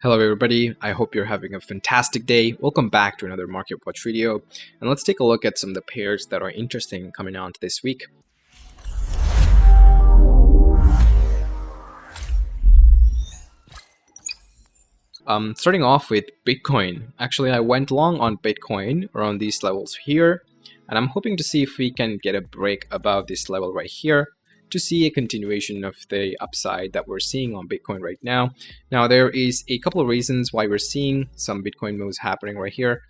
Hello everybody, I hope you're having a fantastic day. Welcome back to another Market Watch video, and let's take a look at some of the pairs that are interesting coming on this week. Starting off with Bitcoin. Actually, I went long on Bitcoin around these levels here, and I'm hoping to see if we can get a break above this level right here to see a continuation of the upside that we're seeing on Bitcoin right now. Now, there is a couple of reasons why we're seeing some Bitcoin moves happening right here.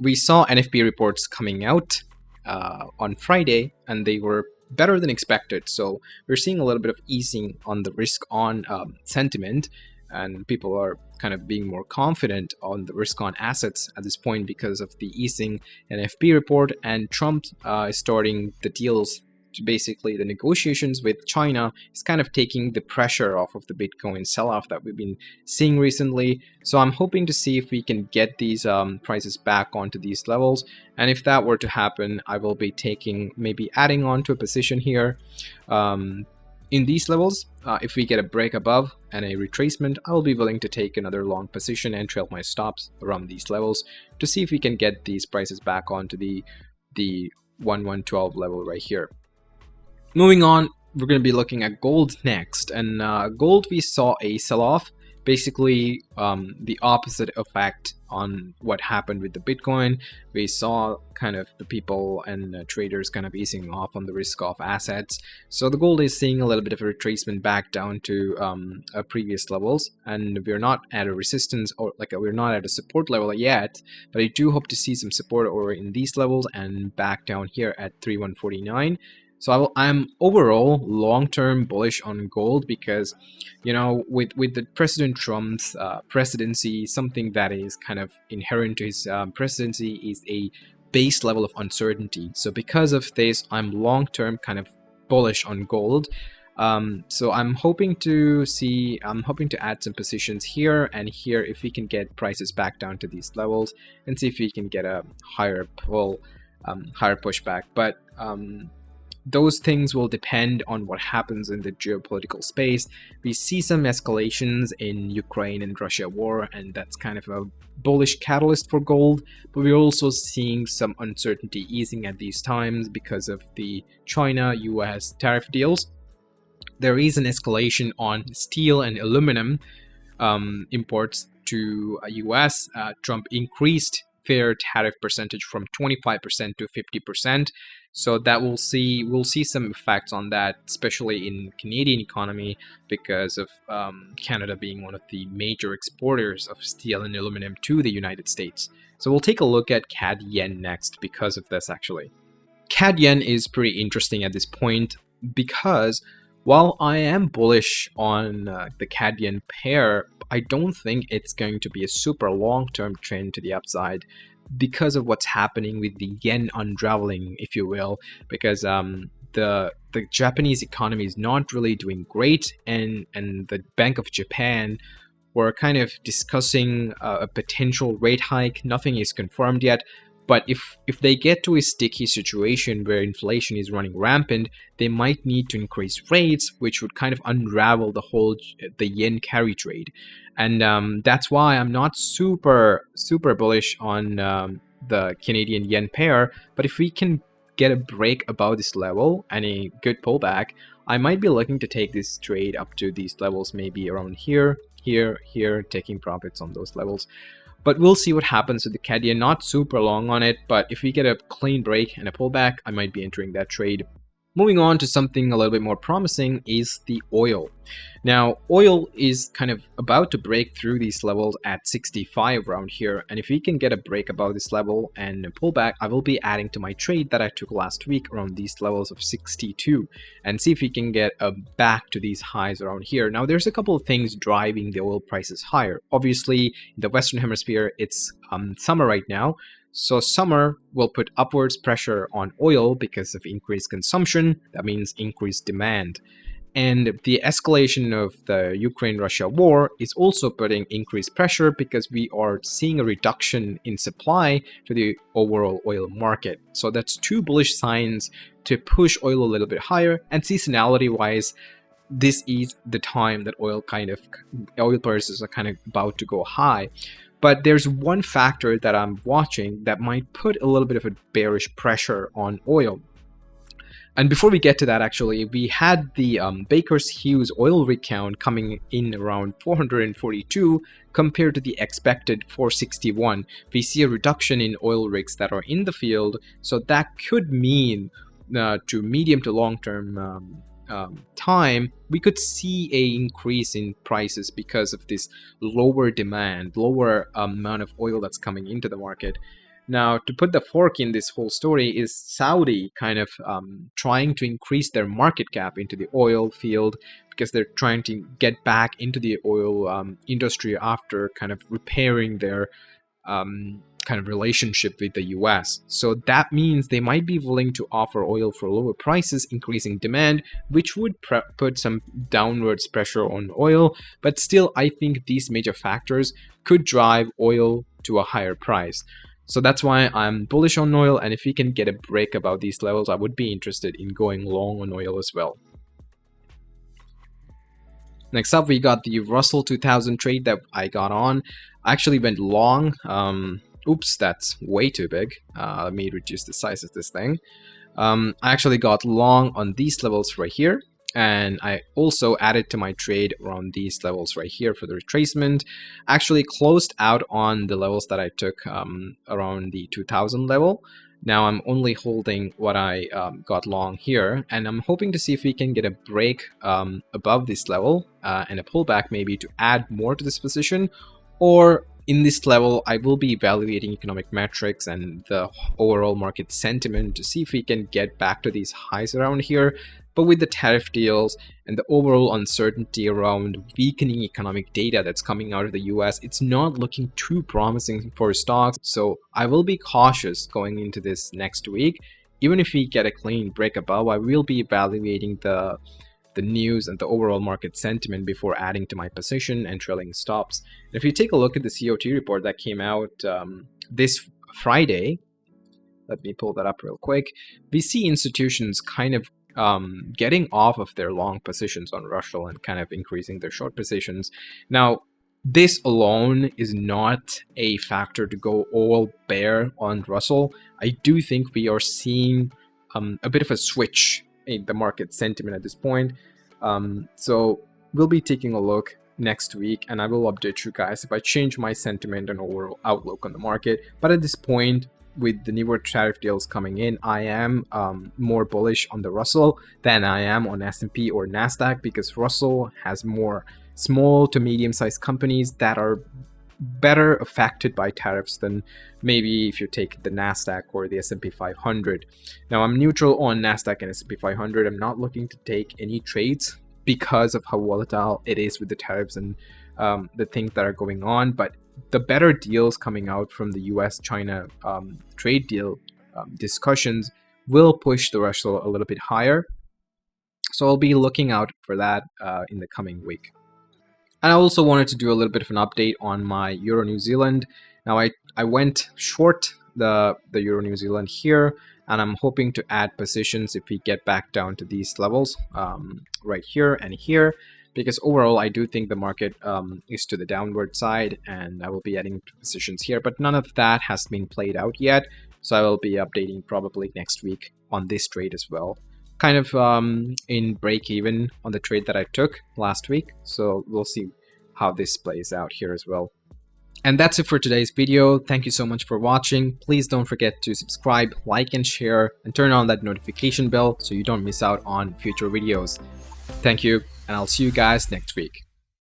We saw NFP reports coming out on Friday, and they were better than expected. So we're seeing a little bit of easing on the risk on sentiment, and people are kind of being more confident on the risk on assets at this point because of the easing NFP report, and Trump is starting the deals. Basically, the negotiations with China is kind of taking the pressure off of the Bitcoin sell-off that we've been seeing recently. So I'm hoping to see if we can get these prices back onto these levels, and if that were to happen, I will be maybe adding on to a position here in these levels. If we get a break above and a retracement, I will be willing to take another long position and trail my stops around these levels to see if we can get these prices back onto the 1112 level right here. Moving on, we're going to be looking at gold next, and gold, we saw a sell-off, basically the opposite effect on what happened with the Bitcoin. We saw kind of the people and traders kind of easing off on the risk off assets. So the gold is seeing a little bit of a retracement back down to previous levels, and we're not at a resistance, or we're not at a support level yet, but I do hope to see some support over in these levels and back down here at 3149. So I'm overall long-term bullish on gold because, you know, with the President Trump's presidency, something that is kind of inherent to his presidency is a base level of uncertainty. So because of this, I'm long-term kind of bullish on gold. So I'm hoping to add some positions here and here if we can get prices back down to these levels and see if we can get a higher pushback. But those things will depend on what happens in the geopolitical space. We see some escalations in Ukraine and Russia war, and that's kind of a bullish catalyst for gold, but we're also seeing some uncertainty easing at these times because of the China-US tariff deals. There is an escalation on steel and aluminum imports to US. Trump increased fair tariff percentage from 25% to 50%. So that we'll see some effects on that, especially in Canadian economy, because of Canada being one of the major exporters of steel and aluminum to the United States. So we'll take a look at CAD yen next because of this actually. CAD yen is pretty interesting at this point because while I am bullish on the CAD yen pair, I don't think it's going to be a super long-term trend to the upside because of what's happening with the yen unraveling, if you will, because the Japanese economy is not really doing great, and the Bank of Japan were kind of discussing a potential rate hike. Nothing is confirmed yet. But if they get to a sticky situation where inflation is running rampant, they might need to increase rates, which would kind of unravel the yen carry trade. And that's why I'm not super bullish on the Canadian yen pair. But if we can get a break above this level and a good pullback, I might be looking to take this trade up to these levels, maybe around here, taking profits on those levels. But we'll see what happens with the CAD yen. Not super long on it, but if we get a clean break and a pullback, I might be entering that trade. Moving on to something a little bit more promising is the oil. Now, oil is kind of about to break through these levels at 65 around here, and if we can get a break above this level and a pullback, I will be adding to my trade that I took last week around these levels of 62 and see if we can get back to these highs around here. Now, there's a couple of things driving the oil prices higher. Obviously, in the Western Hemisphere, it's summer right now. So summer will put upwards pressure on oil because of increased consumption. That means increased demand. And the escalation of the Ukraine-Russia war is also putting increased pressure because we are seeing a reduction in supply to the overall oil market. So that's two bullish signs to push oil a little bit higher. And seasonality-wise, this is the time that oil prices are kind of about to go high. But there's one factor that I'm watching that might put a little bit of a bearish pressure on oil. And before we get to that, actually, we had the Baker Hughes oil rig count coming in around 442 compared to the expected 461. We see a reduction in oil rigs that are in the field, so that could mean to medium to long term time, we could see a increase in prices because of this lower demand, lower amount of oil that's coming into the market. Now, to put the fork in this whole story is Saudi kind of trying to increase their market cap into the oil field because they're trying to get back into the oil industry after kind of repairing their kind of relationship with the US. So that means they might be willing to offer oil for lower prices, increasing demand, which would put some downwards pressure on oil. But still, I think these major factors could drive oil to a higher price. So that's why I'm bullish on oil, and if we can get a break above these levels, I would be interested in going long on oil as well. Next up, we got the Russell 2000 trade that I got on. I actually went long. Oops, that's way too big. Let me reduce the size of this thing. I actually got long on these levels right here. And I also added to my trade around these levels right here for the retracement. Actually closed out on the levels that I took around the 2000 level. Now I'm only holding what I got long here, and I'm hoping to see if we can get a break above this level and a pullback maybe to add more to this position. Or in this level, I will be evaluating economic metrics and the overall market sentiment to see if we can get back to these highs around here. But with the tariff deals and the overall uncertainty around weakening economic data that's coming out of the US, it's not looking too promising for stocks. So I will be cautious going into this next week. Even if we get a clean break above, I will be evaluating the news and the overall market sentiment before adding to my position and trailing stops. And if you take a look at the COT report that came out this Friday, let me pull that up real quick. We see institutions kind of getting off of their long positions on Russell and kind of increasing their short positions. Now, this alone is not a factor to go all bear on Russell. I do think we are seeing a bit of a switch in the market sentiment at this point. So we'll be taking a look next week, and I will update you guys if I change my sentiment and overall outlook on the market. But at this point, with the newer tariff deals coming in, I am more bullish on the Russell than I am on S&P or NASDAQ, because Russell has more small to medium-sized companies that are better affected by tariffs than maybe if you take the NASDAQ or the S&P 500. Now, I'm neutral on NASDAQ and S&P 500. I'm not looking to take any trades because of how volatile it is with the tariffs and the things that are going on. But the better deals coming out from the US-China trade deal discussions will push the Russell a little bit higher. So I'll be looking out for that in the coming week. And I also wanted to do a little bit of an update on my Euro New Zealand. Now I went short the Euro New Zealand here, and I'm hoping to add positions if we get back down to these levels right here and here, because overall I do think the market is to the downward side, and I will be adding positions here, but none of that has been played out yet. So I will be updating probably next week on this trade as well. Kind of in break even on the trade that I took last week. So we'll see how this plays out here as well. And that's it for today's video. Thank you so much for watching. Please don't forget to subscribe, like, and share, and turn on that notification bell so you don't miss out on future videos. Thank you, and I'll see you guys next week.